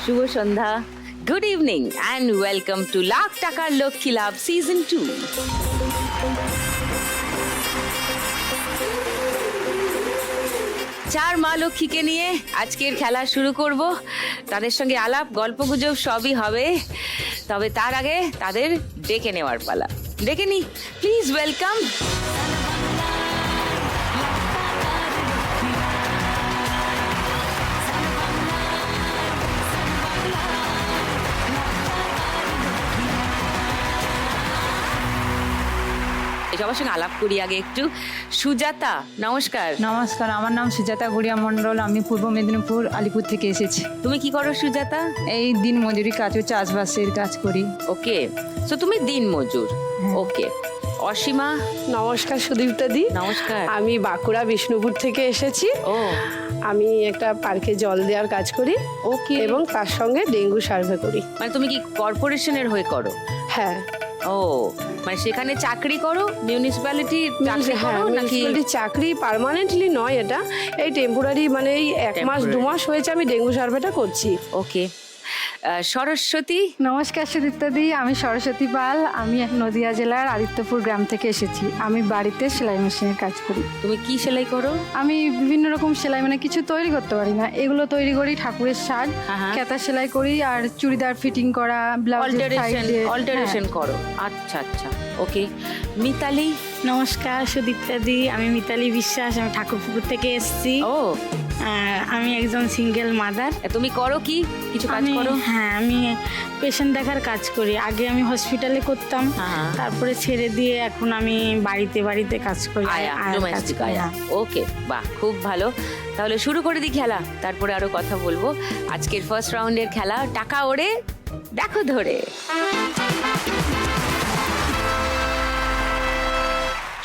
শুভ সন্ধ্যা, good evening and welcome to lakh টাকার লক্ষ্মী লাভ সিজন 2। চার মা লক্ষ্মীকে নিয়ে আজকের খেলা শুরু করব। তাদের সঙ্গে আলাপ গল্পগুজব সবই হবে, তবে তার আগে তাদের ডেকে নেওয়ার পালা। ডেকে নি, প্লিজ ওয়েলকাম। সবার সঙ্গে আলাপ করি আগে একটু। সুজাতা, নমস্কার। নমস্কার, আমার নাম সুজাতা গুড়িয়া মণ্ডল। আমি পূর্ব মেদিনীপুর আলিপুর থেকে এসেছি। তুমি কি করো সুজাতা? এই দিন মজুরি কাজ, চাষবাসের কাজ করি। ওকে, সো তুমি দিন মজুর। ওকে, অসীমা। নমস্কার সুদীপ্তা দি। নমস্কার। আমি বাঁকুড়া বিষ্ণুপুর থেকে এসেছি। ও, আমি একটা পার্কে জল দেওয়ার কাজ করি। ওকে। এবং তার সঙ্গে ডেঙ্গু সার্ভে করি। মানে তুমি কি কর্পোরেশনের হয়ে করো? হ্যাঁ। ও, মানে সেখানে চাকরি করো, মিউনিসিপ্যালিটি চাকরি হ্যাঁ, করো নাকি? municipality চাকরি পার্মানেন্টলি নয়, এটা এই টেম্পোরারি, মানে এই 1 মাস 2 মাস হয়েছে আমি ডেঙ্গু সার্ভেটা করছি। ওকে। সরস্বতী। নমস্কার সুদীপ্তা দি, আমি সরস্বতী পাল। আমি নদিয়া জেলার আদিত্যপুর গ্রাম থেকে এসেছি। আমি বাড়িতে সেলাই মেশিনের কাজ করি। তুমি কি সেলাই করো? আমি বিভিন্ন রকম সেলাই, মানে কিছু তৈরি করতে পারি না, এগুলো তৈরি করি। ঠাকুরের শাড়, হ্যাঁ। কাঁথা সেলাই করি, আর চুড়িদার ফিটিং করা, ব্লাউজ অল্টারেশন করো। আচ্ছা আচ্ছা, ওকে। মিতালি। নমস্কার সুদীপ্তা দি, আমি মিতালি বিশ্বাস। আমি ঠাকুরপুকুর থেকে এসেছি। ও, আমি একজন সিঙ্গেল মাদার। তুমি করো কি কিছু কাজ করো? হ্যাঁ, আমি পেশেন্ট দেখার কাজ করি। আগে আমি হসপিটালে করতাম, হ্যাঁ। তারপরে ছেড়ে দিয়ে এখন আমি বাড়িতে বাড়িতে কাজ করি। আয়া, কাজ ডোমেস্টিক করি। আয়া। ওকে, বাহ, খুব ভালো। তাহলে শুরু করে দিই খেলা, তারপরে আরো কথা বলবো। আজকের ফার্স্ট রাউন্ডের খেলা টাকা ওড়ে দেখো ধরে।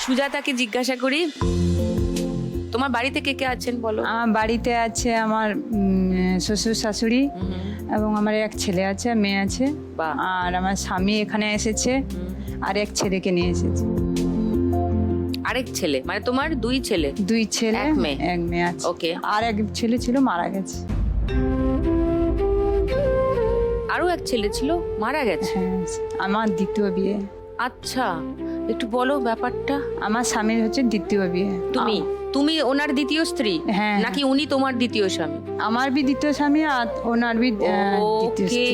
সুজাতাকে জিজ্ঞাসা করি, তোমার বাড়িতে কে কে আছেন বলো? আমার বাড়িতে আছে আমার শ্বশুর শাশুড়ি এবং আমার এক ছেলে আছে, মেয়ে আছে। বাহ। আর আমার স্বামী এখানে এসেছে, আর এক ছেলেকে নিয়ে এসেছে। আরেক ছেলে, মানে তোমার 2 ছেলে? 2 ছেলে, এক মেয়ে। এক মেয়ে আছে। ওকে। আর এক ছেলে ছিল, মারা গেছে। আরো এক ছেলে ছিল, মারা গেছে? হ্যাঁ, আমার দ্বিতীয় বিয়ে। আচ্ছা, একটু বলো ব্যাপারটা। আমার স্বামীর হচ্ছে দ্বিতীয় বিয়ে। তুমি ওনার দ্বিতীয় স্ত্রী? হ্যাঁ। নাকি উনি তোমার দ্বিতীয় স্বামী? আমার বি দ্বিতীয় স্বামী আর ওনার বি দ্বিতীয় ওকে, স্ত্রী।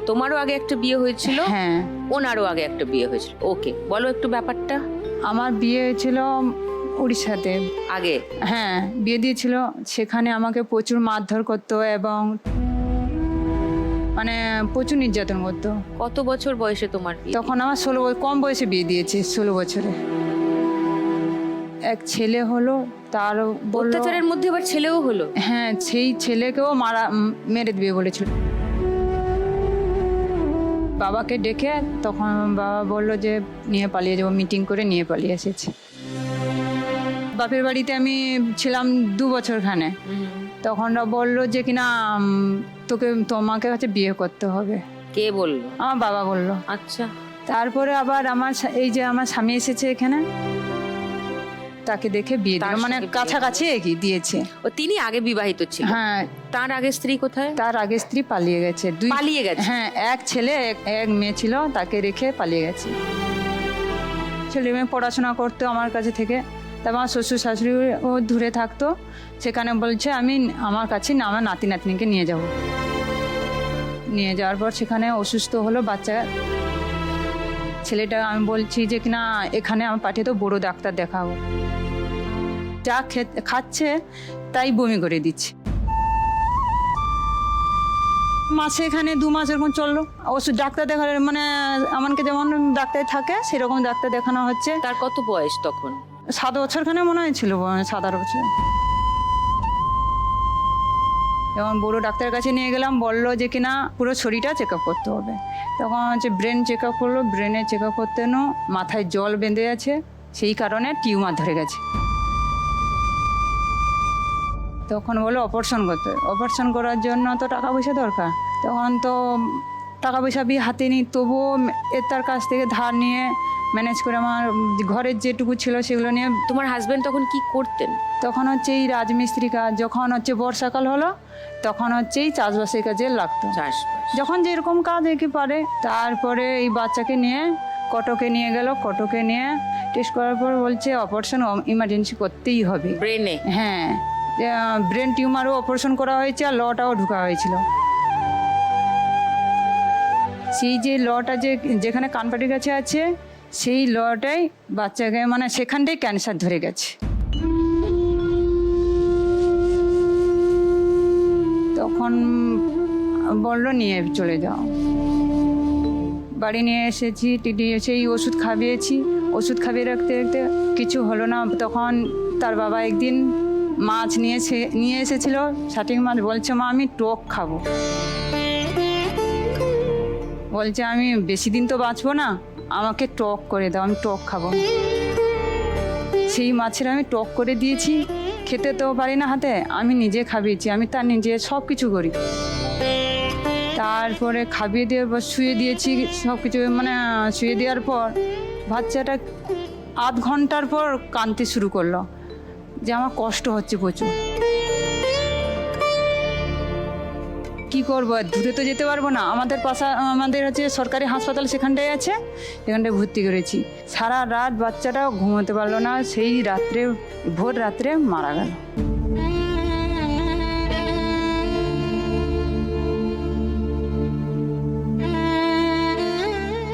তোমারও আগে একটা বিয়ে হয়েছিল, হ্যাঁ। ওনারও আগে একটা বিয়ে হয়েছিল। ওকে, বলো একটু ব্যাপারটা। আমার বিয়ে হয়েছিল উড়িষ্যাতে আগে? হ্যাঁ, বিয়ে দিয়েছিল। সেখানে আমাকে প্রচুর মারধর করতো এবং মানে প্রচুর নির্যাতন করতো। কত বছর বয়সে তোমার বিয়ে? তখন আমার 16 কম বয়সে বিয়ে দিয়েছে, 16 বছরে। এক ছেলে হলো, তার বললো, অত্যাচারের মধ্যে আবার ছেলেও হলো? হ্যাঁ, সেই ছেলেকেও মেরে দিবে বলেছিল। বাবাকে ডেকে তখন বাবা বললো যে নিয়ে পালিয়ে যাবো, মিটিং করে নিয়ে পালিয়ে এসেছে। বাপের বাড়িতে আমি ছিলাম 2 বছরখানে। তখন বললো যে কিনা তোমাকে হচ্ছে বিয়ে করতে হবে। কে বললো? আমার বাবা বললো। আচ্ছা। তারপরে আবার এই যে আমার স্বামী এসেছে এখানে, তাকে দেখে বিয়ে দিল, মানে কাছাকাছি এগিয়ে দিয়েছে। ও, তিনি আগে বিবাহিত ছিল? হ্যাঁ। তার আগে স্ত্রী কোথায়? তার আগে স্ত্রী পালিয়ে গেছে। পালিয়ে গেছে? হ্যাঁ, এক ছেলে এক মেয়ে ছিল, তাকে রেখে পালিয়ে গেছে। ছেলে মেয়ে পড়াশোনা করতো আমার কাছে থেকে। তারপর আমার শ্বশুর শাশুড়ি ও দূরে থাকতো, সেখানে বলছে আমি আমার কাছে আমার নাতি নাতনিকে নিয়ে যাব। নিয়ে যাওয়ার পর সেখানে অসুস্থ হলো বাচ্চা ছেলেটা। আমি বলছি যে কিনা এখানে আমার পাঠিয়ে তো বড় ডাক্তার দেখাবো। যা খাচ্ছে তাই বমি করে দিচ্ছে। মাসে এখানে 2 মাস এরকম চললো। ওষুধ ডাক্তার দেখার, মানে আমাকে যেমন ডাক্তার থাকে সেরকম ডাক্তার দেখানো হচ্ছে। তার কত বয়স তখন? 7 বছরখানে মনে হয়েছিল, 7-8 বছর। যখন বড় ডাক্তারের কাছে নিয়ে গেলাম, বললো যে কিনা পুরো শরীরটা চেক আপ করতে হবে। তখন হচ্ছে ব্রেন চেক আপ করলো। ব্রেনে চেক আপ করতে মাথায় জল বেঁধে আছে, সেই কারণে টিউমার ধরে গেছে। তখন বললো অপারেশন করতে। অপারেশন করার জন্য তো টাকা পয়সা দরকার। তখন তো টাকা পয়সা হাতে নিই, তবুও তার কাছ থেকে ধার নিয়ে ম্যানেজ করে আমার ঘরের যেটুকু ছিল সেগুলো নিয়ে। তোমার হাজবেন্ড তখন কি করতেন? তখন হচ্ছে এই রাজমিস্ত্রি কাজ, যখন হচ্ছে বর্ষাকাল হলো তখন হচ্ছে এই চাষবাসের কাজে লাগতো, চাষবাস। যখন যেরকম কাজ একে পারে। তারপরে এই বাচ্চাকে নিয়ে কটকে নিয়ে গেল, কটকে নিয়ে টেস্ট করার পর বলছে অপারেশন ইমার্জেন্সি করতেই হবে। ব্রেনে? হ্যাঁ, ব্রেন টিউমারও অপারেশন করা হয়েছে আর লটাও ঢোকা হয়েছিল। সেই যে লটা যেখানে কানপাটির কাছে আছে সেই লটাই বাচ্চাকে মানে সেখানটাই ক্যান্সার ধরে গেছে। তখন বললো নিয়ে চলে যাও। বাড়ি নিয়ে এসেছি, টিটি সেই ওষুধ খাইয়েছি, ওষুধ খাইয়ে রাখতে রাখতে কিছু হলো না। তখন তার বাবা একদিন মাছ নিয়ে এসেছিল, শাটিং মাছ। বলছে মা আমি টক খাবো। বলছে আমি বেশি দিন তো বাঁচবো না, আমাকে টক করে দাও, আমি টক খাবো। সেই মাছের আমি টক করে দিয়েছি, খেতে তো পারি না হাতে, আমি নিজে খাইয়েছি, আমি তার নিজে সব কিছু করি। তারপরে খাইয়ে দিয়ে শুয়ে দিয়েছি সব কিছু, মানে শুয়ে দেওয়ার পর বাচ্চাটা আধ ঘন্টার পর কাঁদতে শুরু করলো যে আমার কষ্ট হচ্ছে প্রচুর। কি করবো, দূরে তো যেতে পারবো না। আমাদের হচ্ছে সরকারি হাসপাতাল সেখানটায় আছে, সেখানটায় ভর্তি করেছি। সারা রাত বাচ্চাটাও ঘুমোতে পারলো না, সেই রাত্রে ভোর রাত্রে মারা গেল।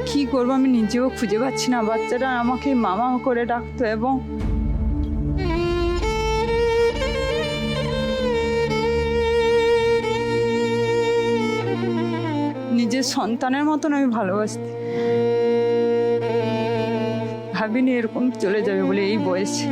কি করবো আমি নিজেও খুঁজে পাচ্ছি না। বাচ্চাটা আমাকে মামা করে ডাকতো এবং নিজের সন্তানের মতন আমি ভালোবাসি। ভাবিনি এরকম চলে যাবে বলে এই বয়সে।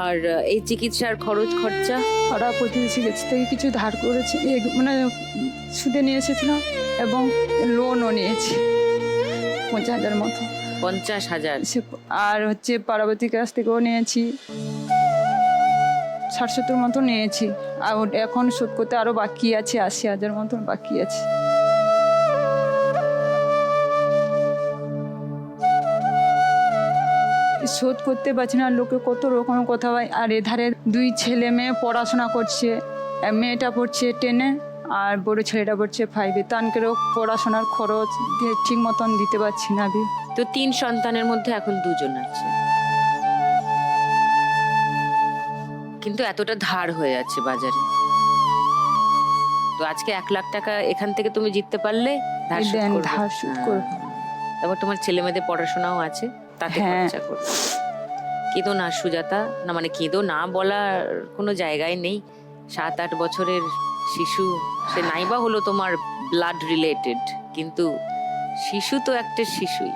আর এই চিকিৎসার খরচ খরচা? ওরা প্রতিবেশী কাছ থেকে কিছু ধার করেছে, মানে সুদে নিয়ে এসেছিলাম এবং লোনও নিয়েছি 50,000 মতো। 50,000? আর হচ্ছে পার্বতীর কাছ থেকেও নিয়েছি 60-70 মতো নিয়েছি। আর এখন শোধ করতে আরো বাকি আছে, 80,000 মতন বাকি আছে। শোধ করতে পারছি না, লোকে কত রকমের কথা হয়। আর এধারে 2 ছেলে মেয়ে পড়াশোনা করছে, মেয়েটা পড়ছে 10-এ আর বড় ছেলেটা পড়ছে 5-এ। তানকেরও পড়াশোনার খরচ ঠিক মতন দিতে পারছি না। তো 3 সন্তানের মধ্যে এখন 2 জন আছে, কিন্তু এতটা ধার হয়ে যাচ্ছে বাজারে। তো আজকে 1 লাখ টাকা এখান থেকে তুমি জিততে পারলে ধার শোধ করবে। তারপর তোমার ছেলে মেয়েদের পড়াশোনাও আছে, তাতে খরচা করবে। কেঁদো না সুজাতা, না মানে কেঁদো না বলার কোনো জায়গায় নেই। 7-8 বছরের শিশু, সে নাইবা হলো তোমার ব্লাড রিলেটেড, কিন্তু শিশু তো একটা শিশুই।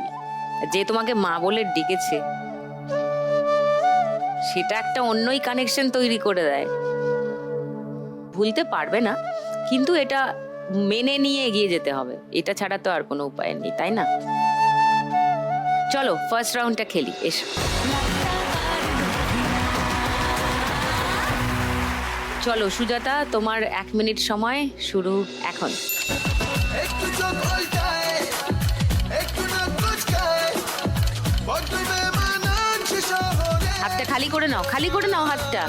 যে তোমাকে মা বলে ডেকেছে সেটা একটা অন্যই কানেকশন তৈরি করে দেয়। ভুলতে পারবে না, কিন্তু এটা মেনে নিয়ে এগিয়ে যেতে হবে, এটা ছাড়া তো আর কোনো উপায় নেই, তাই না? চলো ফার্স্ট রাউন্ডটা খেলি, এসো। চলো সুজাতা, তোমার 1 মিনিট সময় শুরু এখন। হাতটা খালি করে নাও, খালি করে নাও হাতটা।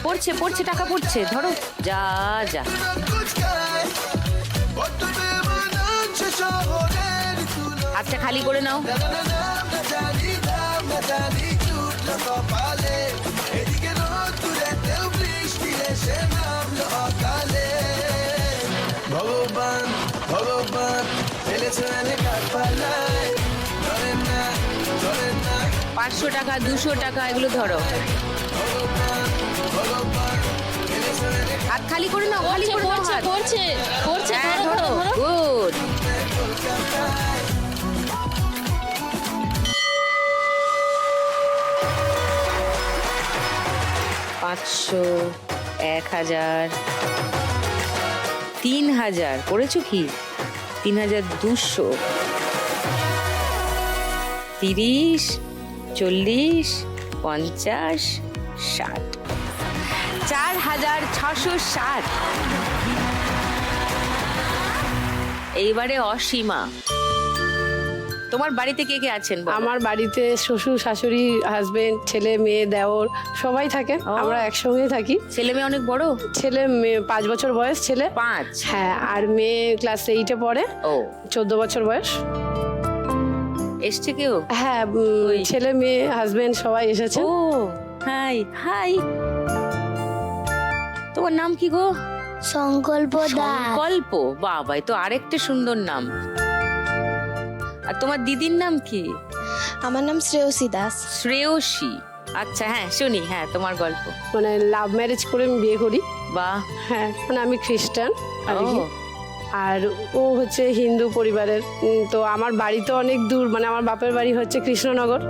পড়ছে পড়ছে, টাকা পড়ছে, ধরো। যা যা, হাতটা খালি করে নাও। ভগবান ভগবান 500 টাকা, 200 টাকা এগুলো ধরো। হাত খালি করে নাও, খালি করে নাও হাত। পড়ছে পড়ছে, হ্যাঁ ধরো, গুড। $500, 1000, 3000 করেছো কি? 3200, 30, 40, 50, 60, 4660। এইবারে অসীমা, তোমার বাড়িতে কে কে আছেন বলো? আমার বাড়িতে শ্বশুর শাশুড়ি হাজবেন্ড ছেলে মেয়ে দেওর সবাই থাকে, আমরা একসঙ্গেই থাকি। ছেলে মেয়ে অনেক বড়? ছেলে মেয়ে 5 বছর বয়স ছেলে। 5? হ্যাঁ, আর মেয়ে ক্লাস 8-এ পড়ে। ও, 14 বছর বয়স। এসছে কেউ? হ্যাঁ, ছেলে মেয়ে হাজবেন্ড সবাই এসেছে। ও হাই হাই, তোমার নাম কি গো? সংকল্প দাস। সংকল্প, বাবা এ তো আরেকটা সুন্দর নাম। আর তোমার দিদির নাম কি? আমার নাম শ্রেয়সী দাস। শ্রেয়সী, আচ্ছা হ্যাঁ শুনি, হ্যাঁ তোমার গল্প। মানে লাভ ম্যারেজ করে আমি বিয়ে করি। বাহ। হ্যাঁ, মানে আমি খ্রিস্টান আর কি। ও, আর ও হচ্ছে হিন্দু পরিবারের। তো আমার বাড়ি তো অনেক দূর, মানে আমার বাপের বাড়ি হচ্ছে কৃষ্ণনগর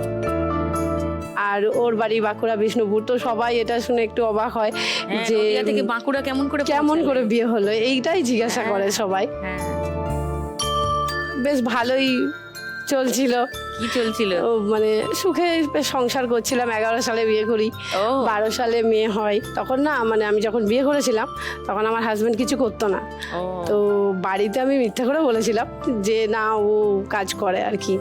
আর ওর বাড়ি বাঁকুড়া বিষ্ণুপুর। তো সবাই এটা শুনে একটু অবাক হয় হ্যাঁ, যে নদিয়া থেকে বাঁকুড়া কেমন করে বিয়ে হলো, এইটাই জিজ্ঞাসা করে সবাই। হ্যাঁ, বেশ ভালোই চলছিল। কি চলছিল? ও মানে সুখে বেশ সংসার করছিলাম। 11 সালে বিয়ে করি, ও 12 সালে মেয়ে হয়। তখন না, মানে আমি যখন বিয়ে করেছিলাম তখন আমার হাজবেন্ড কিছু করতো না। ও, তো বাড়িতে আমি মিথ্যা করে বলেছিলাম যে না, ও কাজ করে আর কি।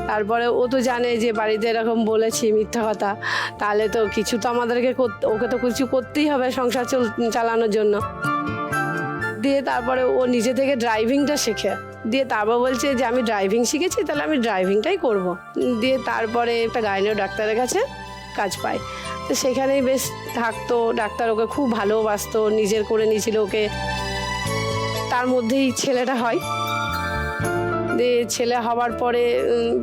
তারপরে ও তো জানে যে বাড়িতে এরকম বলেছি মিথ্যা কথা, তাহলে তো কিছু তো আমাদেরকে ওকে তো কিছু করতেই হবে সংসার চালানোর জন্য। দিয়ে তারপরে ও নিজে থেকে ড্রাইভিংটা শেখে। দিয়ে তারপর বলছে যে আমি ড্রাইভিং শিখেছি, তাহলে আমি ড্রাইভিংটাই করব। দিয়ে তারপরে একটা গাইনো ডাক্তারের কাছে কাজ পায়। তো সেখানেই বেশ থাকতো। ডাক্তার ওকে খুব ভালোবাসতো, নিজের করে নিয়েছিল ওকে। তার মধ্যেই ছেলেটা হয়। দিয়ে ছেলে হওয়ার পরে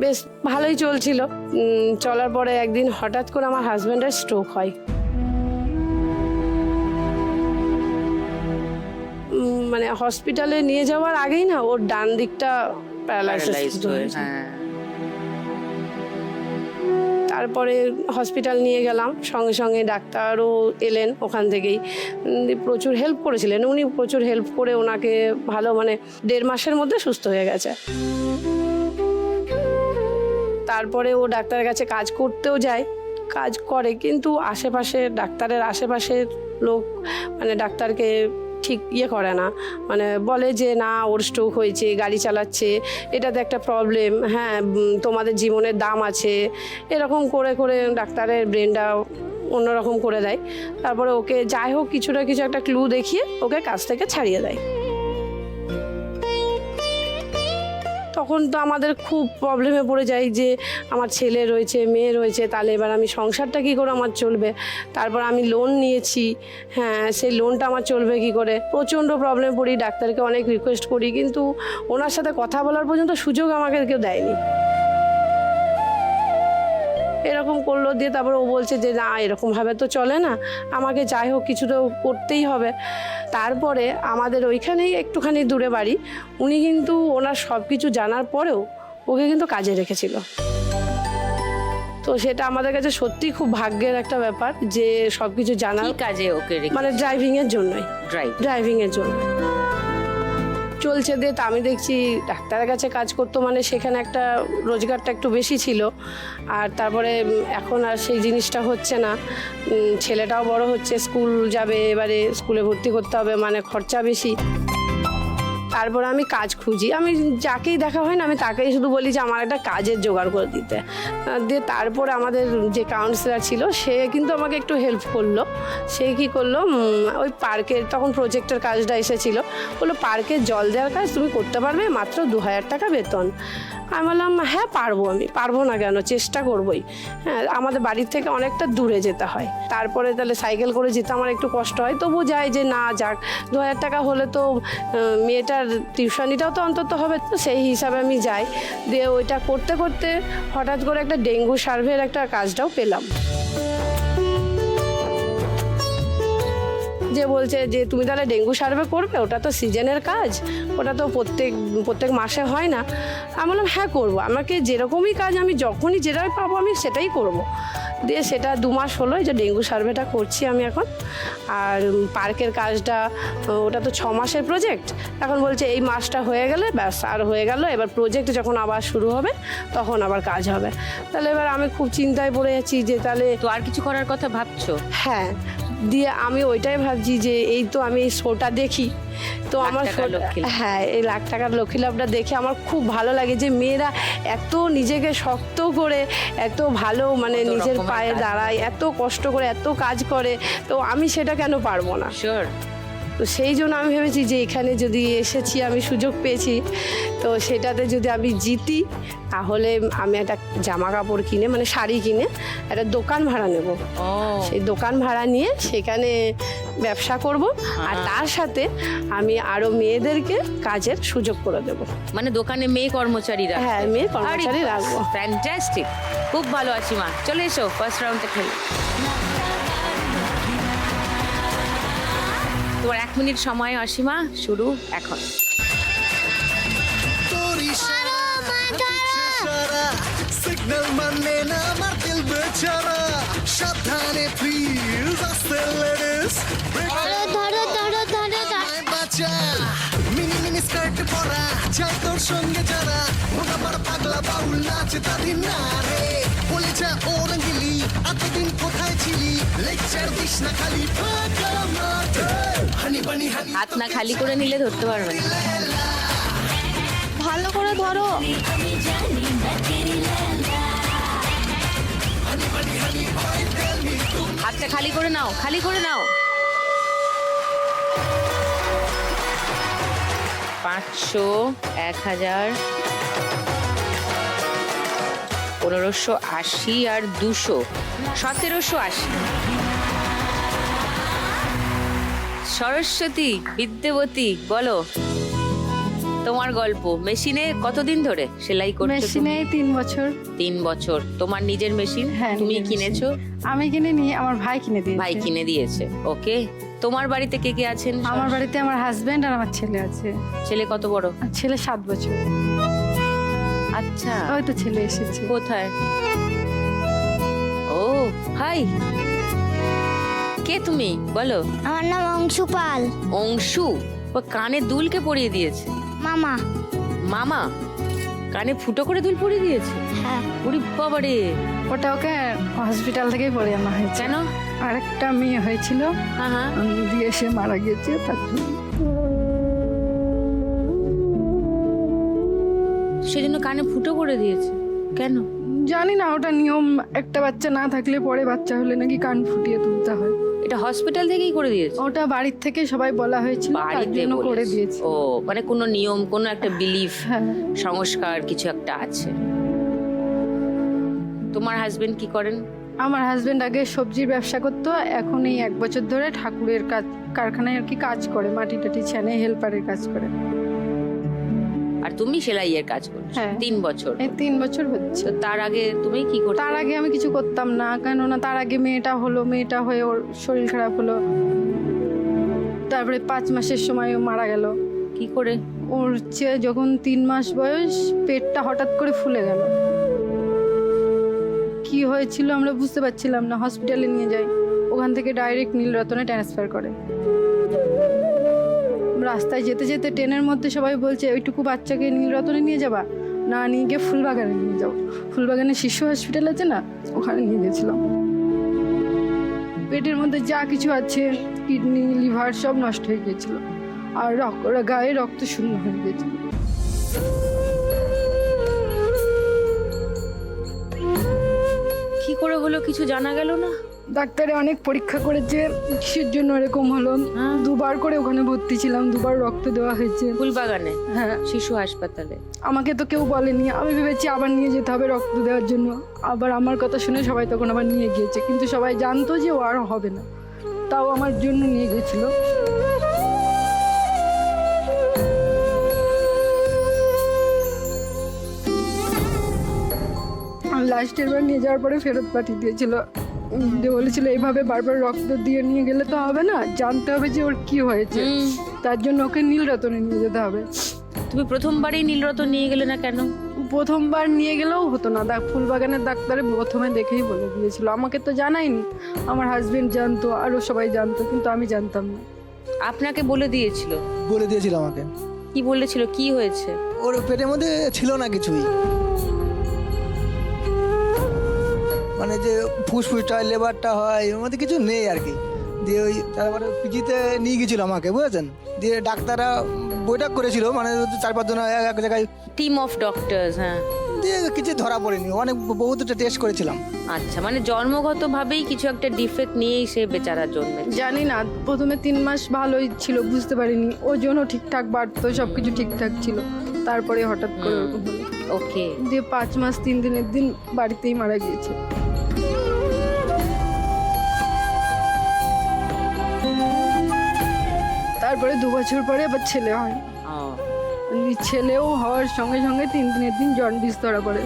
বেশ ভালোই চলছিল। চলার পরে একদিন হঠাৎ করে আমার হাজব্যান্ডের স্ট্রোক হয়। মানে হসপিটালে নিয়ে যাওয়ার আগেই না ওর ডান দিকটা প্যারালাইসিস হয়েছে। হ্যাঁ, তারপরে হসপিটাল নিয়ে গেলাম, সঙ্গে সঙ্গে ডাক্তারও এলেন ওখান থেকেই। প্রচুর হেল্প করেছিলেন উনি, প্রচুর হেল্প করে ওনাকে ভালো, মানে 1.5 মাসের মধ্যে সুস্থ হয়ে গেছে। তারপরে ও ডাক্তারের কাছে কাজ করতেও যায়, কাজ করে, কিন্তু ডাক্তারের আশেপাশের লোক মানে ডাক্তারকে ঠিক করে না। মানে বলে যে না, ওর স্ট্রোক হয়েছে, গাড়ি চালাচ্ছে, এটাতে একটা প্রবলেম, হ্যাঁ তোমাদের জীবনের দাম আছে, এরকম করে করে ডাক্তারের ব্রেনটা অন্যরকম করে দেয়। তারপরে ওকে যাই হোক কিছু না কিছু একটা ক্লু দেখিয়ে ওকে কাজ থেকে ছাড়িয়ে দেয়। তখন তো আমাদের খুব প্রবলেমে পড়ে যাই যে আমার ছেলে রয়েছে, মেয়ে রয়েছে, তাহলে এবার আমি সংসারটা কী করে আমার চলবে। তারপর আমি লোন নিয়েছি, হ্যাঁ সেই লোনটা আমার চলবে কী করে। প্রচণ্ড প্রবলেমে পড়ি, ডাক্তারকে অনেক রিকোয়েস্ট করি, কিন্তু ওনার সাথে কথা বলার পর্যন্ত সুযোগ আমাকে কেউ দেয়নি। এরকম করলো। দিয়ে তারপরে ও বলছে যে না, এরকমভাবে তো চলে না, আমাকে যাই হোক কিছু তো করতেই হবে। তারপরে আমাদের ওইখানেই একটুখানি দূরে বাড়ি, উনি কিন্তু ওনার সব কিছু জানার পরেও ওকে কিন্তু কাজে রেখেছিল। তো সেটা আমাদের কাছে সত্যি খুব ভাগ্যের একটা ব্যাপার যে সব কিছু জানার। কাজে ওকে মানে ড্রাইভিংয়ের জন্যই, ড্রাইভিংয়ের জন্য চলছে। দিয়ে তা আমি দেখছি ডাক্তারের কাছে কাজ করতো, মানে সেখানে একটা রোজগারটা একটু বেশি ছিল। আর তারপরে এখন আর সেই জিনিসটা হচ্ছে না। ছেলেটাও বড় হচ্ছে, স্কুল যাবে, এবারে স্কুলে ভর্তি করতে হবে, মানে খরচা বেশি। তারপরে আমি কাজ খুঁজি, আমি যাকেই দেখা হয় না আমি তাকেই শুধু বলি যে আমার একটা কাজের জোগাড় করে দিতে। দিয়ে তারপরে আমাদের যে কাউন্সিলর ছিল সে কিন্তু আমাকে একটু হেল্প করলো। সে কী করলো, ওই পার্কের তখন প্রজেক্টের কাজটা এসেছিলো, বললো পার্কের জল দেওয়ার কাজ তুমি করতে পারবে, মাত্র 2000 টাকা বেতন। আমি বললাম হ্যাঁ পারবো, আমি পারবো না কেন, চেষ্টা করবোই। হ্যাঁ, আমাদের বাড়ির থেকে অনেকটা দূরে যেতে হয়, তারপরে তাহলে সাইকেল করে যেতে আমার একটু কষ্ট হয়, তবু যাই যে না যাক 2000 টাকা হলে তো মেয়েটার টিউশনিটাও তো অন্তত হবে। তো সেই হিসাবে আমি যাই। দিয়ে ওইটা করতে করতে হঠাৎ করে একটা ডেঙ্গু সার্ভের একটা কাজটাও পেলাম। যে বলছে যে তুমি তাহলে ডেঙ্গু সার্ভে করবে, ওটা তো সিজনের কাজ, ওটা তো প্রত্যেক মাসে হয় না। আমি বললাম হ্যাঁ করবো, আমাকে যেরকমই কাজ আমি যখনই যেটাই পাবো আমি সেটাই করব। দিয়ে সেটা 2 মাস হলো, এই যে ডেঙ্গু সার্ভেটা করছি আমি এখন। আর পার্কের কাজটা ওটা তো 6 মাসের প্রজেক্ট, এখন বলছে এই মাসটা হয়ে গেলে ব্যাস আর হয়ে গেল, এবার প্রজেক্ট যখন আবার শুরু হবে তখন আবার কাজ হবে। তাহলে এবার আমি খুব চিন্তায় পড়ে যাচ্ছি যে তাহলে তো আর কিছু করার কথা ভাবছো? হ্যাঁ, দিয়ে আমি ওইটাই ভাবছি যে এই তো আমি এই শোটা দেখি, তো আমার টাকার লক্ষ্মী লাভ। হ্যাঁ এই লাখ টাকার লক্ষ্মী লাভটা দেখে আমার খুব ভালো লাগে যে মেয়েরা এত নিজেকে শক্ত করে এত ভালো মানে কত নিজের রকমের পায়ে কাজ দাঁড়ায়, এত কষ্ট করে এত কাজ করে, তো আমি সেটা কেন পারবো না? শিওর। তো সেই জন্য আমি ভেবেছি যে এখানে যদি এসেছি, আমি সুযোগ পেয়েছি, তো সেটাতে যদি আমি জিতি তাহলে আমি একটা জামা কাপড় কিনে মানে শাড়ি কিনে একটা দোকান ভাড়া নেব। ও সেই দোকান ভাড়া নিয়ে সেখানে ব্যবসা করব, আর তার সাথে আমি আরো মেয়েদেরকে কাজের সুযোগ করে দেব। মানে দোকানে মেয়ে কর্মচারী রাখবে? হ্যাঁ, মেয়ে কর্মচারী রাখবো। ফ্যান্টাস্টিক, খুব ভালো অসীমা। চলে এসো ফার্স্ট রাউন্ডটা খেলে। তোমার 1 মিনিট সময় অসীমা, শুরু এখন। সিগন্যাল মানে না আমার দিল বেচারা, সাবধানে প্লিজ আস্তে লেডিস, ধরো ধরো ধরো ধরো বাচ্চা মিনি মিনি স্কার্ট পরা চাই তোর সঙ্গে যারা, মোটা বড় পাগলা বাউল নাচে তাদের না রে, বলে যা ও রঙ্গিলি এতদিন কোথায় ছিলি, লেকচার দিস না খালি ফাঁকা মাঠে, হানি বানি হানি হাত না খালি করে নিলে ধরতে পারবে না। ভালো করে ধরো। হাতটা খালি করে নাও, খালি করে নাও। 500, 1000, 1580 আর 200, 1780। সরস্বতী বিদ্যাবতী, বলো তোমার গল্প। মেশিনে কতদিন ধরে সেলাই করছো? মেশিনে 3 বছর। 3 বছর। তোমার নিজের মেশিন? হ্যাঁ, তুমি নিজের কিনেছো? আমি কিনিনি, আমার ভাই কিনে দিয়েছে। ভাই কিনে দিয়েছে। ওকে, তোমার বাড়িতে কে কে আছেন? আমার বাড়িতে আমার হাজবেন্ড আর আমার ছেলে আছে। ছেলে কত বড়? আর ছেলে 7 বছর। আচ্ছা, ওই তো ছেলে এসেছে। কোথায়? ও হাই, কে তুমি বলো? আমার নাম অংশু পাল। অংশু? ও কানে দুলকে পরিয়ে দিয়েছে? মামা। মামা কানে ফুটো করে দুল পরিয়ে দিয়েছে? হ্যাঁ। ওরে বাবারে, ওটা ওকে হসপিটাল থেকেই পড়ে আনা হয়েছে। কেন? আরেকটা মেয়ে হয়েছিল, হ্যাঁ হ্যাঁ। দিয়ে সে মারা গিয়েছে, তার জন্য। সেজন্য কানে ফুটো করে দিয়েছে? কেন? জানি না, ওটা নিয়ম। একটা বাচ্চা না থাকলে পরে বাচ্চা হলে নাকি কান ফুটিয়ে তুলতে হয়। এটা হসপিটাল থেকেই করে দিয়েছে? ওটা বাড়ির থেকে সবাই বলা হয়েছিল, তার বাড়িতে জন্য করে বলেছে? দিয়েছে। ও মানে কোনো নিয়ম, কোনো একটা বিলিফ, হ্যাঁ। সংস্কার কিছু একটা আছে। তোমার হাজবেন্ড কি করেন? আমার হাজবেন্ড আগে সবজির ব্যবসা করতো, এখন এই 1 বছর ধরে ঠাকুরের কারখানায় আর কি কাজ করে, মাটি টাটি ছানে হেল্পারের কাজ করে। আর তুমি সেলাইয়ের কাজ করছো? হ্যাঁ। 3 বছর। এই 3 বছর হচ্ছে। তো তার আগে তুমি কি করতে? তার আগে আমি কিছু করতাম না, কেননা তার আগে মেয়েটা হলো, মেয়েটা হয়ে ওর শরীর খারাপ হলো, তারপরে 5 মাসের সময় ও মারা গেল। কি করে? ওর যখন 3 মাস বয়স, পেটটা হঠাৎ করে ফুলে গেল। কি হয়েছিল আমরা বুঝতে পারছিলাম না, হসপিটালে নিয়ে যাই, ওখান থেকে ডাইরেক্ট নীলরতনে ট্রান্সফার করে। রাস্তায় যেতে যেতে ট্রেনের মধ্যে সবাই বলছে ওইটুকু বাচ্চাকে নীলরতনে নিয়ে যাবা না, নিয়ে গিয়ে ফুলবাগানে নিয়ে যাও। ফুলবাগানে শিশু হসপিটাল আছে না, ওখানে নিয়ে গেছিলাম। পেটের মধ্যে যা কিছু আছে, কিডনি লিভার সব নষ্ট হয়ে গিয়েছিল, আর গায়ে রক্ত শূন্য হয়ে গিয়েছিল। কি করে হলো কিছু জানা গেল না? ডাক্তারে অনেক পরীক্ষা করেছে, কিসের জন্য এরকম হলো। 2 বার করে ওখানে ভর্তি ছিলাম, 2 বার রক্ত দেওয়া হয়েছে। ফুলবাগানে? হ্যাঁ, শিশু হাসপাতালে। আমাকে তো কেউ বলেনি, আমি ভেবেছি আবার নিয়ে যেতে হবে রক্ত দেওয়ার জন্য। আবার আমার কথা শুনে সবাই তখন আবার নিয়ে গিয়েছে, কিন্তু সবাই জানতো যে ও আর হবে না, তাও আমার জন্য নিয়ে গেছিল। লাস্টের বার নিয়ে যাওয়ার পরে ফেরত পাঠিয়ে দিয়েছিল, যে বলেছিল এইভাবে বারবার রক্ত দিয়ে নিয়ে গেলে তো হবে না, জানতে হবে যে ওর কি হয়েছে, তার জন্য ওকে নীলরতনে নিয়ে যেতে হবে। তুমি প্রথমবারই নীলরতন নিয়ে গেলে না কেন? প্রথমবার নিয়ে গেলেও হতো না, ফুলবাগানের ডাক্তারে প্রথমে দেখেই বলে দিয়েছিল, আমাকে তো জানায়নি, আমার হাজবেন্ড জানতো, আরো সবাই জানতো, কিন্তু আমি জানতাম না। আপনাকে বলে দিয়েছিল? বলে দিয়েছিল আমাকে। কি বলেছিল, কি হয়েছে? ওর পেটের মধ্যে ছিল না কিছুই, মানে যে ফুসফুসটা হয়, লেবারটা হয়, ওর মধ্যে কিছু নেই আর কি। দিয়ে ওই তারপরে পিজিতে নিয়ে গেছিল আমাকে, বুঝেছেন। দিয়ে ডাক্তাররা বৈঠক করেছিল, মানে 4-5 জন এক জায়গায়, টিম অফ ডক্টরস। হ্যাঁ, দিয়ে কিছু ধরা পড়েনি, অনেক বহুত টেস্ট করেছিলাম। আচ্ছা, মানে জন্মগতভাবেই কিছু একটা ডিফেক্ট নিয়েই সে বেচারা জন্মেছে। জানি না, প্রথমে 3 মাস ভালোই ছিল, বুঝতে পারিনি, ওজনও ঠিকঠাক বাড়তো, সবকিছু ঠিকঠাক ছিল, তারপরে হঠাৎ করে ওরকম হলো। ওকে। দিয়ে 5 মাস 3 দিনের দিন বাড়িতেই মারা গিয়েছে। তারপরে 2 বছর পরে আবার ছেলে হয়। ছেলেও হওয়ার সঙ্গে সঙ্গে 3 দিনের দিন জন্ডিস ধরা পড়ে।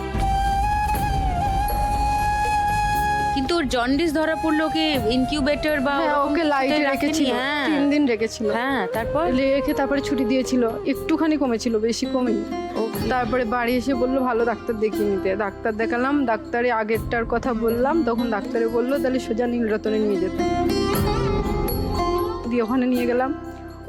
কিন্তু ওর জন্ডিস ধরা পড়লো কি ইনকিউবেটর বা হ্যাঁ, ওরকম ওকে লাইটে কিছুতে রেখেছিল, রাখেনি? হ্যাঁ 3 দিন রেখেছিল। হ্যাঁ, তারপর রেখে তারপরে ছুটি দিয়েছিল, একটুখানি কমেছিল, বেশি কমেনি। তারপরে বাড়ি এসে বললো ভালো ডাক্তার দেখিয়ে নিতে, ডাক্তার দেখালাম, ডাক্তারে আগেরটার কথা বললাম, তখন ডাক্তারে বললো তাহলে সোজা নীলরতনে নিয়ে যেতে। দিয়ে ওখানে নিয়ে গেলাম,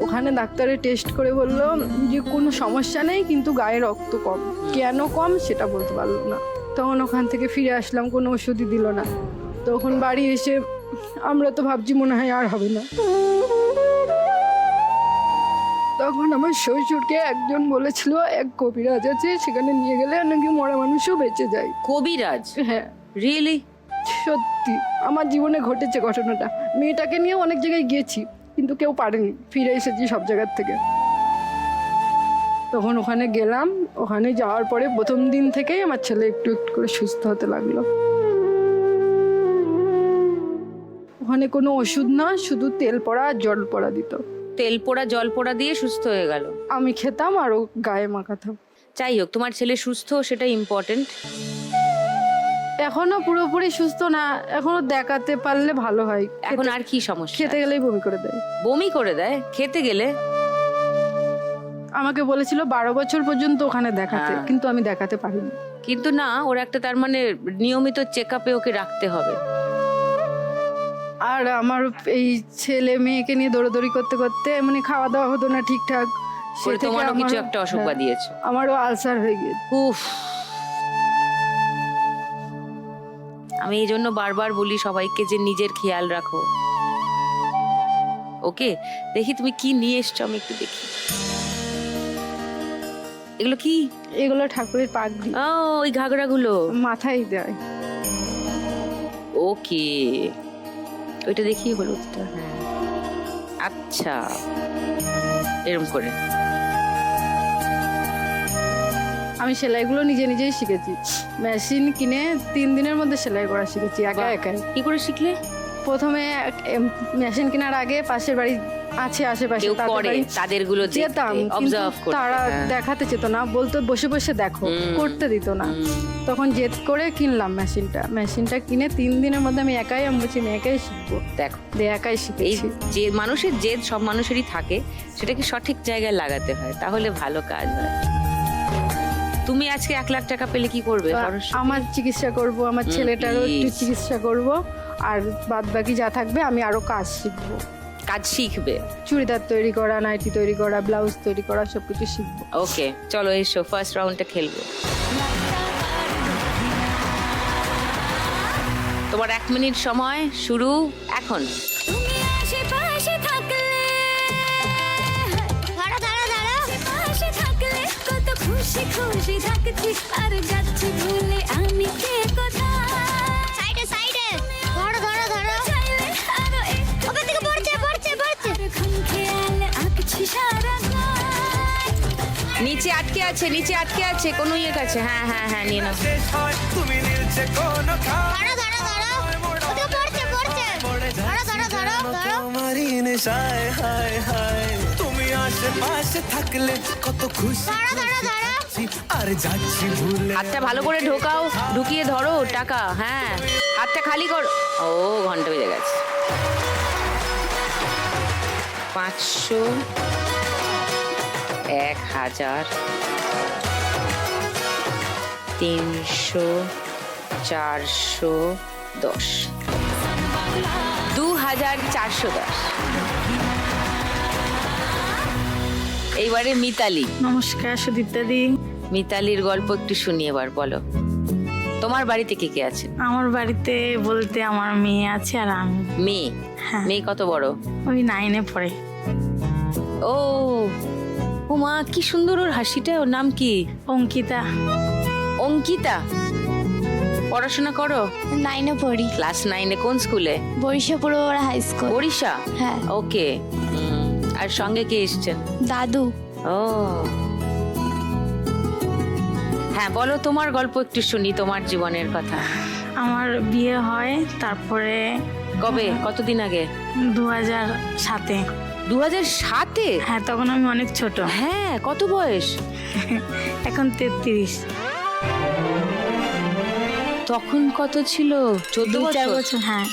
ওখানে ডাক্তারে টেস্ট করে বললো যে কোনো সমস্যা নেই, কিন্তু গায়ে রক্ত কম, কেন কম সেটা বলতে পারলো না। তখন ওখান থেকে ফিরে আসলাম, কোনো ওষুধই দিল না। তখন বাড়ি এসে আমরা তো ভাবছি মনে হয় আর হবে না। তখন আমার শ্বশুরকে একজন বলেছিল এক কবিরাজ আছে, সেখানে নিয়ে গেলে নাকি মরা মানুষও বেঁচে যায়। কবিরাজ? হ্যাঁ, রিয়েলি? সত্যি আমার জীবনে ঘটেছে ঘটনাটা। মেয়েটাকে নিয়ে অনেক জায়গায় গিয়েছি, কিন্তু কেউ পারেনি, ফিরে এসেছি সব জায়গার থেকে। তখন ওখানে গেলাম, ওখানে যাওয়ার পরে প্রথম দিন থেকেই আমার ছেলে একটু একটু করে সুস্থ হতে লাগলো। ওখানে কোনো ওষুধ না, শুধু তেল পড়া আর জল পড়া দিত। তেল পোড়া জল পোড়া দিয়ে সুস্থ হয়ে গেল? আমি খেতাম আর ও গায়ে মাখাতাম। যাই হোক, তোমার ছেলে সুস্থ, সেটা ইম্পর্টেন্ট। এখনো পুরোপুরি সুস্থ না, এখনো দেখাতে পারলে ভালো হয়। এখন আর কি সমস্যা? খেতে গেলেই বমি করে দেয়। বমি করে দেয় খেতে গেলে? আমাকে বলেছিল 12 বছর পর্যন্ত ওখানে দেখাতে, হ্যাঁ। কিন্তু আমি দেখাতে পারিনি। কিন্তু না, ওর একটা তার মানে নিয়মিত চেক আপে ওকে রাখতে হবে। আর আমার এই ছেলে মেয়েকে নিয়ে দৌড়াদৌড়ি করতে করতে মানে খাওয়া দাওয়া হতো না ঠিকঠাক, সে থেকে তোমারও কিছু আমারও- একটা অসুখ হ্যাঁ, বাঁধিয়েছে। আমারও আলসার হয়ে গিয়েছে। উফ, আমি এই জন্য বারবার বলি সবাইকে যে নিজের খেয়াল রাখো। ওকে, দেখি তুমি কি নিয়ে এসছো, আমি একটু দেখি। এগুলো কি? এগুলো ঠাকুরের পাগড়ি, ও, ওই ঘাগড়াগুলো মাথায় দেয়। ওকে, ওইটা দেখি, হলুদটা। হ্যাঁ, আচ্ছা, এরকম করে। আমি সেলাইগুলো নিজে নিজেই শিখেছি, মেশিন কিনে 3 দিনের মধ্যে সেলাই করা শিখেছি একা বাহ, একাই। কি করে শিখলে? প্রথমে মেশিন কেনার আগে পাশের বাড়ি আছে আশেপাশে, কেউ তাদের করে, বাড়ি তাদের গুলো যেতাম, কিন্তু অবজার্ভ করতে। তারা হ্যাঁ। দেখাতে চেত না, বলতো বসে বসে দেখো, হুম। করতে দিত না। হুম। তখন জেদ করে কিনলাম মেশিনটা কিনে 3 দিনের মধ্যে আমি বলছি আমি একাই শিখবো, দেখো, একাই এই শিখেছি। যে মানুষের জেদ সব মানুষেরই থাকে, সেটাকে সঠিক জায়গায় লাগাতে হয়, তাহলে ভালো কাজ হয়। তুমি আজকে 1 লাখ টাকা পেলে কি করবে? আমার চিকিৎসা করব, আমার ছেলেটারও একটু please। চিকিৎসা করব, আর বাদ বাকি যা থাকবে আমি আরো কাজ শিখবো। কাজ শিখবে? চুড়িদার তৈরি করা, নাইটি তৈরি করা, ব্লাউজ তৈরি করা, সবকিছু শিখবো। ওকে, চলো এসো, ফার্স্ট রাউন্ডটা খেলবো। তোমার 1 মিনিট সময় শুরু এখন। তুমি আশেপাশে থাকলে দাঁড়া দাঁড়া দাঁড়া আশেপাশে থাকলে কত খুশি খুশি থাকছি আর যাচ্ছি ভুলে আমি কে কোথায়। সাইডে সাইডে ধরো ধরো ধরো চাইলে আরো একটু ওখান থেকে পড়ছে পড়ছে পড়ছে খুন খেয়াল আঁকছি সারা নিচে আটকে আছে, নিচে আটকে আছে কোনো ইয়ে কাছে। হ্যাঁ হ্যাঁ হ্যাঁ, নিয়ে নাও। ধরো ধরো ধরো ওটা পড়ছে পড়ছে ধরো ধরো ধরো ধরো তোমারই নেশায় হায় হায় তুমি আশেপাশে থাকলে কত খুশি ধরো ধরো ধরো আর যাচ্ছি ভুলে। হাতটা ভালো করে ঢোকাও, ঢুকিয়ে ধরো টাকা। হ্যাঁ, হাতটা খালি কর। ও, ঘন্টা বেজে গেছে। 500, 1000, 300, 410, 2410। এইবারে মিতালি। নমস্কার সুদীপ্তা দি। মিতালির গল্প একটু শুনি এবার, বলো তোমার বাড়িতে কে কে আছে? আমার বাড়িতে বলতে আমার মেয়ে আছে আর আমি। মেয়ে? হ্যাঁ। মেয়ে কত বড়? ওই 9-এ পড়ে। ও ও মা, কি সুন্দর ওর হাসিটা। ওর নাম কি? অঙ্কিতা। অঙ্কিতা, পড়াশোনা করো? 9-এ পড়ি। ক্লাস 9-এ? কোন স্কুলে? বরিশা পুরো হাই স্কুল। ওড়িশা? হ্যাঁ। ওকে। আর সঙ্গে কে এসছেন? দাদু। ও হ্যাঁ, বলো তোমার গল্প একটু শুনি, তোমার জীবনের কথা। আমার বিয়ে হয় তারপরে কবে, কতদিন আগে? 2007-এ। 2007-এ? হ্যাঁ, তখন আমি অনেক ছোট। হ্যাঁ, কত বয়স? এখন 33। তখন কত ছিল? 14 বছর। হ্যাঁ।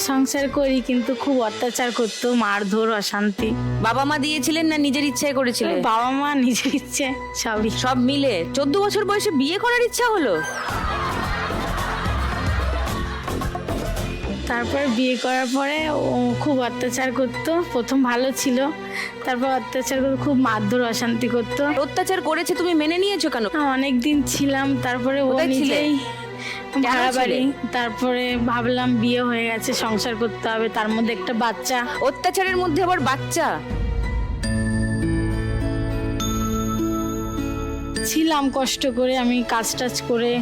সংসার করি কিন্তু খুব অত্যাচার করতো, মারধর, অশান্তি। বাবা মা দিয়েছিলেন না নিজের ইচ্ছায় করেছিলেন? বাবা মা নিজের ইচ্ছে সবই। সব মিলে 14 বছর বয়সে বিয়ে করার ইচ্ছা হলো? তারপর বিয়ে করার পরে ও খুব অত্যাচার করতো। প্রথম ভালো ছিল, তারপর অত্যাচার করতো, খুব মারধর, অশান্তি করতো। অত্যাচার করেছে, তুমি মেনে নিয়েছো কেন? অনেক দিন ছিলাম, তারপরে ও কোথায় ছিলে? নিজেই ভাড়া বাড়ি। ছিলে? তারপরে ভাবলাম বিয়ে হয়ে গেছে, সংসার করতে হবে, তার মধ্যে একটা বাচ্চা। অত্যাচারের মধ্যে আবার বাচ্চা? ছিলাম কষ্ট করে, আমি কাজ টাজ করে,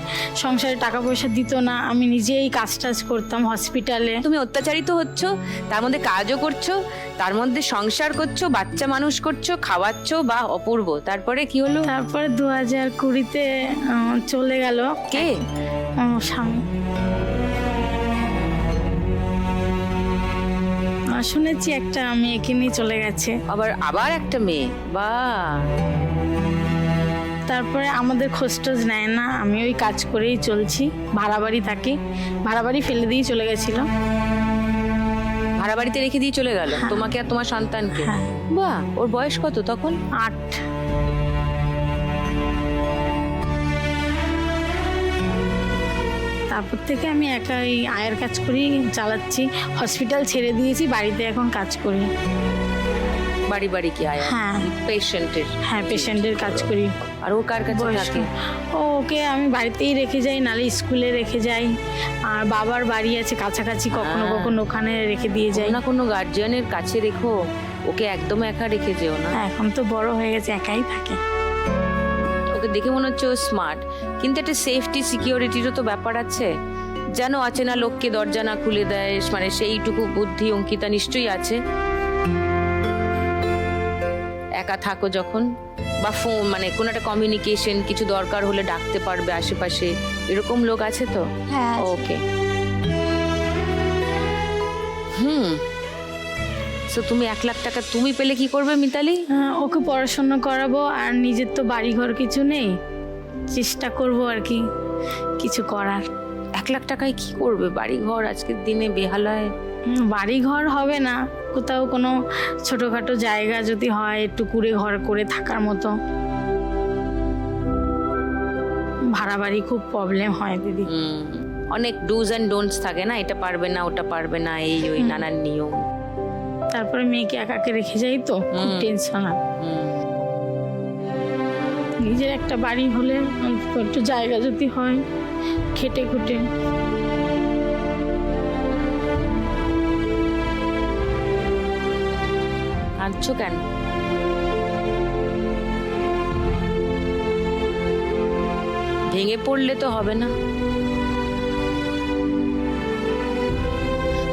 সংসারে টাকা পয়সা দিত না, আমি নিজেই কাজ টাজ করতাম হসপিটালে। তুমি অত্যাচারিত হচ্ছ, তার মধ্যে কাজও করছো, তার মধ্যে সংসার করছো, বাচ্চা মানুষ করছো, খাওয়াচ্ছো, বা অপূর্ব। তারপরে কি হলো? তারপরে 2020-তে চলে গেল। কে? স্বামী। শুনেছি একটা মেয়েকে নিয়ে চলে গেছে। আবার একটা মেয়ে? বা তারপরে আমাদের খোঁজটোজ নেয় না, আমি ওই কাজ করেই চলছি। ভাড়া বাড়ি থাকি, ভাড়া বাড়ি ফেলে দিয়ে চলে গেছিল। ভাড়া বাড়িতে রেখে দিয়ে চলে গেল তোমাকে আর তোমার সন্তানকে? হ্যাঁ। বাহ, ওর বয়স কত তখন? 8। তারপর থেকে আমি একাই আয়ের কাজ করি, চালাচ্ছি। হসপিটাল ছেড়ে দিয়েছি, বাড়িতে এখন কাজ করি। বাড়ি বাড়ি কি আয়া? হ্যাঁ। পেশেন্টের? হ্যাঁ, পেশেন্টের কাজ করি। আর ও কার কাছে বয়স্ক। থাকে? ওকে আমি বাড়িতেই রেখে যাই, নালে স্কুলে রেখে যাই। আর বাবার বাড়ি আছে কাছাকাছি, কখনো কখনো ওখানে রেখে দিয়ে যাই। না, কোনো গার্জিয়ানের কাছে রেখো, ওকে একদম একা রেখে যেও না। এখন তো বড় হয়ে গেছে, একাই থাকে। ওকে দেখে মনে হচ্ছে ও স্মার্ট, কিন্তু একটা সেফটি সিকিউরিটিরও তো ব্যাপার আছে। যেন আছে না, লোককে দরজা না খুলে দেয়, মানে সেইটুকু বুদ্ধি অঙ্কিতা নিশ্চয়ই আছে। একা থাকো যখন, বা ফোন, মানে কোনো একটা কমিউনিকেশন, কিছু দরকার হলে ডাকতে পারবে আশেপাশে, এরকম লোক আছে তো? হ্যাঁ। ওকে। তো তুমি 1 লাখ টাকা তুমি পেলে কি করবে মিতালি? ওকে পড়াশোনা করাবো, আর নিজের তো বাড়িঘর কিছু নেই, চেষ্টা করব আর কি কিছু করার। 1 লাখ টাকায় কি করবে? বাড়ি ঘর আজকের দিনে বেহালায়। বাড়ি ঘর হবে না, কোথাও কোনো ছোটখাটো জায়গা যদি হয়, একটু কুড়ে ঘর করে থাকার মতো। ভাড়া বাড়ি খুব প্রবলেম হয় দিদি। অনেক ডুজ অ্যান্ড ডোন্টস থাকে না, এটা পারবে না, ওটা পারবে না, এই ওই নানান নিয়ম। তারপরে মেয়েকে একাকে রেখে যাই তো, খুব টেনশন হয়। নিজের একটা বাড়ি হলে, একটু জায়গা যদি হয়, খেটে খুটে। কাঁদছো কেন? ভেঙে পড়লে তো হবে না।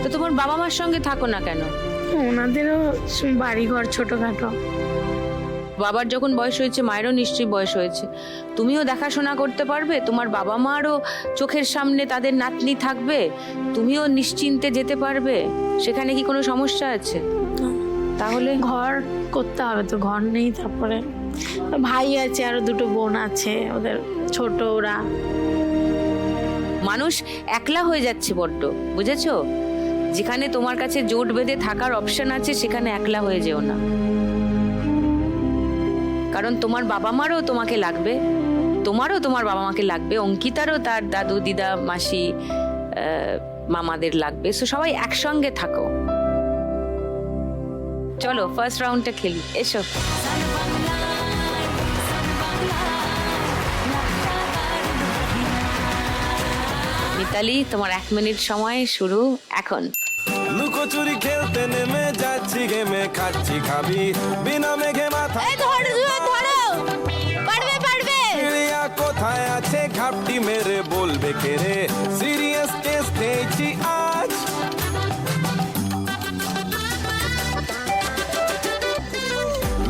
তো তোমার বাবা মার সঙ্গে থাকো না কেন? ওনাদেরও বাড়িঘর ছোটখাটো। বাবার যখন বয়স হয়েছে, মায়েরও নিশ্চয়ই বয়স হয়েছে, তুমিও দেখাশোনা করতে পারবে, তোমার বাবা মারও চোখের সামনে তাদের নাতনি থাকবে, তুমিও নিশ্চিন্তে যেতে পারবে। সেখানে কি কোনো সমস্যা আছে? তাহলে ঘর করতে হবে তো, ঘর নেই। তারপরে ভাই আছে, আরো 2 বোন আছে, ওদের ছোট ওরা। মানুষ একলা হয়ে যাচ্ছে বড্ড, বুঝেছো? যেখানে তোমার কাছে জোট বেঁধে থাকার অপশন আছে সেখানে একলা হয়ে যেও না, কারণ তোমার বাবা মারও তোমাকে লাগবে, তোমারও তোমার বাবা মাকে লাগবে, অঙ্কিতারও তার দাদু দিদা মাসি মামাদের লাগবে। সো সবাই একসঙ্গে থাকো। চলো ফার্স্ট রাউন্ডটা খেলি, এসো। মিতালি, তোমার 1 মিনিট সময় শুরু এখন। লুকোচুরি খেলতে নেমে যাচ্ছি গেমে, খাচ্ছি খাবি বিনা মেঘে মাথা। চিড়িয়া কোথায় আছে ঘাপটি মেরে বলবে কে রে, সিরিয়াস কেস খেয়েছি আজ।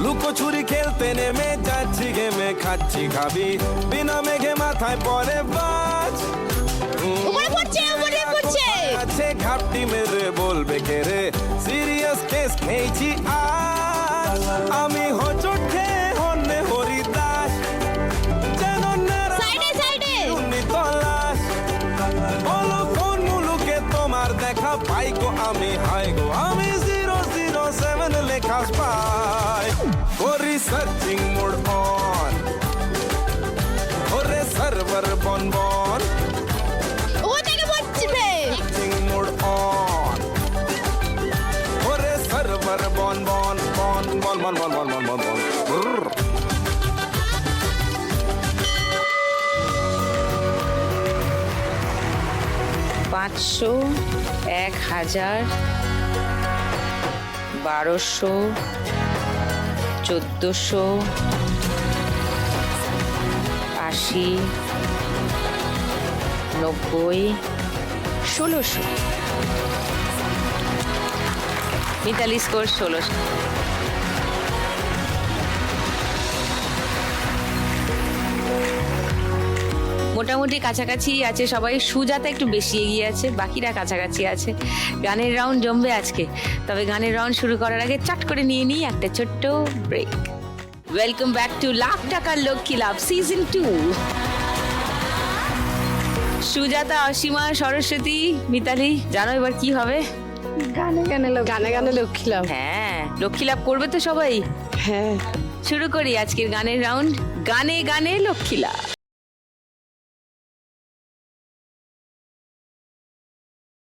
লুকোচুরি খেলতে নেমে যাচ্ছি গেমে, খাচ্ছি খাবি বিনা মেঘে মাথায় পরে বাজ। আছে ঘাপটি মেরে বলবে কে রে, সিরিয়াস কেস খেয়েছি আজ। আমি হোঁচট খেয়ে হন্যে হরিদাস, যেন তলাশ। বলো কোন মুলুকে তোমার দেখা পাই গো আমি, হাই গো আমি 007 লেখা পাই। করি সার্চিং মোড অন, ওরে সার্ভার বন বন। মোড অন, ওরে সার্ভার বন বন বন বন বন বন বন বন বন বন। 500, 1000, 1200, 1400, 80, 90, 1600। মিতালি স্কোর 1600। মোটামুটি কাছাকাছি আছে সবাই, সুজাতা একটু বেশি এগিয়ে আছে, বাকিরা কাছাকাছি আছে। গানের রাউন্ড জমবে আজকে, তবে গানের রাউন্ড শুরু করার আগে চট করে নিয়ে নিই একটা ছোট্ট break. Welcome back to lakh টাকার লক্ষ্মী লাভ সিজন 2। সুজাতা, অসীমা, সরস্বতী, মিতালি, জানো এবার কি হবে? গানে গানে লক্ষ্মী লাভ। হ্যাঁ, লক্ষ্মী লাভ করবে তো সবাই। হ্যাঁ, শুরু করি আজকের গানের রাউন্ড, গানে গানে লক্ষ্মী লাভ।